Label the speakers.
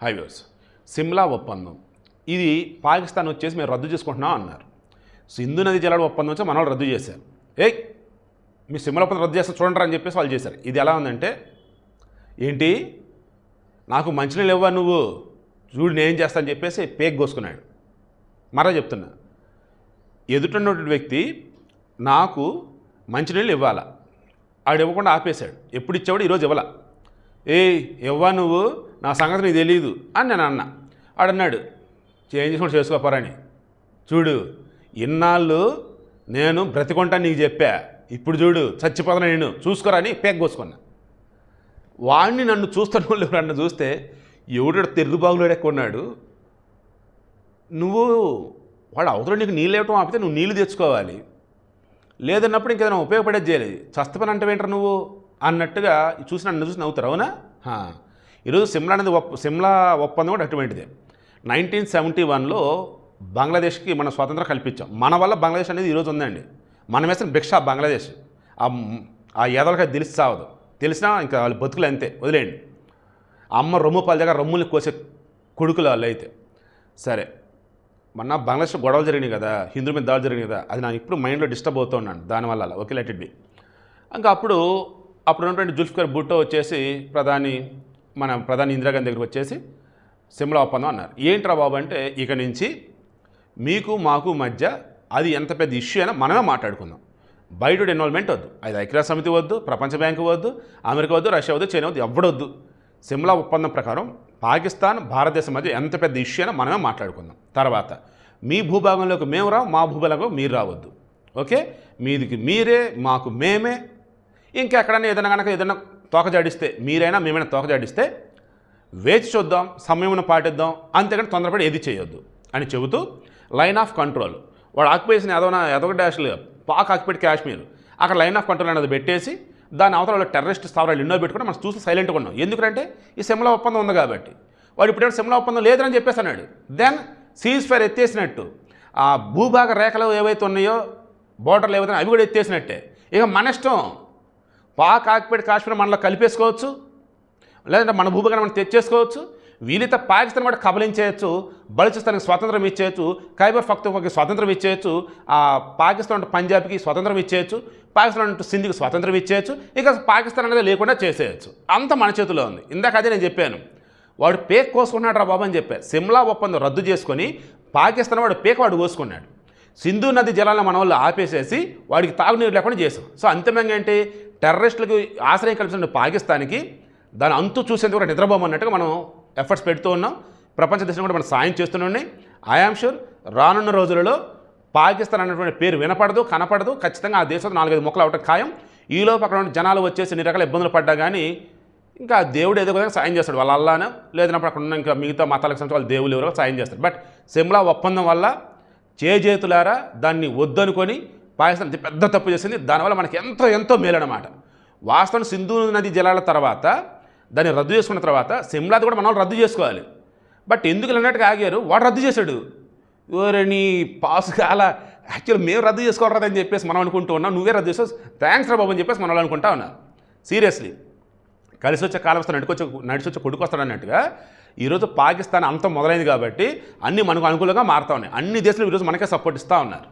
Speaker 1: Highways Shimla ఒప్పందం ఇది పాకిస్తాన్ వచ్చేసి మేము రద్దు చేసుకుంటున్నాం అన్నారు. సింధు నది జలాల ఒప్పందం వచ్చి మన వాళ్ళు రద్దు చేశారు. మీ సిమ్లా ఒప్పందం రద్దు చేస్తే చూడండి అని చెప్పేసి వాళ్ళు చేశారు. ఇది ఎలా ఉందంటే, ఏంటి నాకు మంచినీళ్ళు ఇవ్వా నువ్వు చూడు నేను చేస్తా అని చెప్పేసి పేక్ కోసుకున్నాడు. మరో చెప్తున్నా, ఎదుటిన్నటువంటి వ్యక్తి నాకు మంచినీళ్ళు ఇవ్వాలా, ఆడు ఇవ్వకుండా ఆపేశాడు. ఎప్పుడు ఇచ్చేవాడు, ఈరోజు ఇవ్వాల. ఇవ్వా నువ్వు, నా సంగతి నీకు తెలియదు అని నేను అన్నా. ఆడన్నాడు చేంజ్ చేసుకుంటూ చేసుకోపోరని. చూడు ఇన్నాళ్ళు నేను బ్రతికొంటాను నీకు చెప్పా, ఇప్పుడు చూడు చచ్చిపోతాను నేను చూసుకోరా అని పేక్ కోసుకున్నా. వాడిని నన్ను చూస్తాను నన్ను చూస్తే ఎవడు తెరుగుబాగులో ఎక్కున్నాడు, నువ్వు వాడు అవతల నీకు నీళ్ళు ఇవ్వటం ఆపితే నువ్వు నీళ్ళు తెచ్చుకోవాలి, లేదన్నప్పుడు ఇంకేదైనా ఉపయోగపడేది చేయలేదు, చస్తపని అంటే ఏంటారు నువ్వు అన్నట్టుగా చూసి నన్ను చూసి నవ్వుతారు. అవునా? ఈరోజు సిమ్లా ఒప్పందం కూడా అటువంటిదే. 1971లో బంగ్లాదేశ్కి మనం స్వాతంత్రం కల్పించాం. మన వల్ల బంగ్లాదేశ్ అనేది ఈరోజు ఉందండి. మనం వేసిన భిక్ష బంగ్లాదేశ్. ఆ ఏదోలకి తెలిసి సావదు, తెలిసినా ఇంకా వాళ్ళు బతుకులు అంతే, వదిలేయండి. అమ్మ రొమ్ము పాల దగ్గర రొమ్ములు కోసే కొడుకులు వాళ్ళు అయితే. సరే, మొన్న బంగ్లాదేశ్ గొడవలు జరిగినాయి కదా, హిందువుల మీద దాడులు జరిగినాయి కదా, అది నాకు ఇప్పుడు మైండ్లో డిస్టర్బ్ అవుతూ ఉన్నాను దానివల్ల. అలా ఓకే, లెట్ ఇట్ బి. ఇంకా అప్పుడు ఉన్నటువంటి జుల్ఫికర్ భుట్టో వచ్చేసి ప్రధాని ఇందిరాగాంధీ దగ్గరికి వచ్చేసి సిమ్లా ఒప్పందం అన్నారు. ఏంట్రా బాబు అంటే, ఇక నుంచి మీకు మాకు మధ్య అది ఎంత పెద్ద ఇష్యూ అయినా మనమే మాట్లాడుకుందాం, బయట ఇన్వాల్వ్మెంట్ వద్దు, అది ఐక్యరాజ్య సమితి వద్దు, ప్రపంచ బ్యాంకు వద్దు, అమెరికా వద్దు, రష్యా వద్దు, చైనా వద్దు, ఎవడొద్దు. సిమ్లా ఒప్పందం ప్రకారం పాకిస్తాన్ భారతదేశం మధ్య ఎంత పెద్ద ఇష్యూ అయినా మనమే మాట్లాడుకుందాం. తర్వాత మీ భూభాగంలోకి మేము రావు, మా భూభాగంలోకి మీరు రావద్దు. ఓకే, మీదికి మీరే, మాకు మేమే. ఇంకెక్కడైనా ఏదైనా తోక జాడిస్తే, మీరైనా మేమైనా తోక జాడిస్తే వేచి చూద్దాం, సమయం పాటిద్దాం, అంతేకాని తొందరపడి ఏది చేయొద్దు అని చెబుతూ లైన్ ఆఫ్ కంట్రోల్, వాడు ఆక్యుపేషన్ ఏదో డాష్లు పాక్ ఆక్యుపేట్ కాశ్మీర్, అక్కడ లైన్ ఆఫ్ కంట్రోల్ అనేది పెట్టేసి దాని అవతల టెర్రరిస్ట్ స్థావరాలు ఎన్నో పెట్టుకుని మనం చూసి సైలెంట్గా ఉన్నాం. ఎందుకంటే ఈ సిమ్లా ఒప్పందం ఉంది కాబట్టి. వాడు ఇప్పుడు సిమ్లా ఒప్పందం లేదని చెప్పేసి అన్నాడు. దెన్ సీజ్ ఫైర్ ఎత్తేసినట్టు ఆ భూభాగ రేఖలు ఏవైతే ఉన్నాయో, బోర్డర్లు ఏవైతే అవి కూడా ఎత్తేసినట్టే. ఇక మన ఇష్టం, పాక్ ఆక్యుపేట్ కాశ్మీర్ మనలో కలిపేసుకోవచ్చు, లేదంటే మన భూభాగాన్ని మనం తెచ్చేసుకోవచ్చు, వీలైతే పాకిస్తాన్ కూడా కబలించేయచ్చు, బలూచిస్తాన్కి స్వాతంత్రం ఇచ్చేయచ్చు, ఖైబర్ పఖ్తూన్ఖ్వాకి స్వాతంత్రం ఇచ్చేయచ్చు, పాకిస్తాన్ అంటే పంజాబ్కి స్వాతంత్రం ఇచ్చేయచ్చు, పాకిస్తాన్ అంటే సింధ్కి స్వాతంత్రం ఇచ్చేయచ్చు, ఇక పాకిస్తాన్ అనేది లేకుండా చేసేయచ్చు. అంత మన చేతిలో ఉంది. ఇందాక అదే నేను చెప్పాను, వాడు పేక్ కోసుకున్నాడు రా బాబు అని చెప్పాను. సిమ్లా ఒప్పందం రద్దు చేసుకొని పాకిస్తాన్ వాడు పేక వాడు కోసుకున్నాడు. సింధు నది జలాలను మన వాళ్ళు ఆపేసేసి వాడికి తాగునీరు లేకుండా చేసాం. సో అంతిమంగా ఏంటి, టెర్రరిస్టులకు ఆశ్రయం కల్పించిన పాకిస్తాన్కి దాని అంతు చూసేందుకు కూడా నిద్రపోమన్నట్టుగా మనం ఎఫర్ట్స్ పెడుతూ ఉన్నాం. ప్రపంచ దేశం కూడా మనం సాయం చేస్తూనే. ఐఆమ్ షూర్ రానున్న రోజులలో పాకిస్తాన్ అనేటువంటి పేరు వినపడదు, కనపడదు. ఖచ్చితంగా ఆ దేశంలో 4-5 ముక్కలు అవటం ఖాయం. ఈలోపు అక్కడ ఉన్న జనాలు వచ్చేసి ఎన్ని రకాల ఇబ్బందులు పడ్డా కానీ ఇంకా దేవుడు ఏదో విధంగా సాయం చేస్తాడు. వాళ్ళ అల్లానే లేదన్నప్పుడు అక్కడ ఉన్న ఇంకా మిగతా మతాలకు సంబంధించి వాళ్ళు దేవుళ్ళు ఎవరో సాయం చేస్తారు. బట్ సిమ్లా ఒప్పందం వల్ల చేతులారా దాన్ని వద్దనుకొని పాకిస్తాన్ పెద్ద తప్పు చేసింది. దానివల్ల మనకి ఎంతో మేలు అన్నమాట. వాస్తవం సింధు నది జలాల తర్వాత దాన్ని రద్దు చేసుకున్న తర్వాత సిమ్లాది కూడా మనం రద్దు చేసుకోవాలి. బట్ ఎందుకు అన్నట్టుగా ఆగారు, వాడు రద్దు చేశాడు. ఎవరని పాస్ కాల యాక్చువల్ మేము రద్దు చేసుకోవాలని చెప్పేసి మనం అనుకుంటూ ఉన్నాం, నువ్వే రద్దు చేసావు, థ్యాంక్స్ రా బాబు అని చెప్పేసి మనం అనుకుంటా ఉన్నా. సీరియస్లీ కలిసి వచ్చే కాలం వస్తే నడిచొచ్చే కొడుకు వస్తాడన్నట్టుగా ఈరోజు పాకిస్తాన్ అంతం మొదలైంది కాబట్టి అన్నీ మనకు అనుకూలంగా మారుతూ ఉన్నాయి. అన్ని దేశాలు ఈరోజు మనకే సపోర్ట్ ఇస్తూ ఉన్నారు.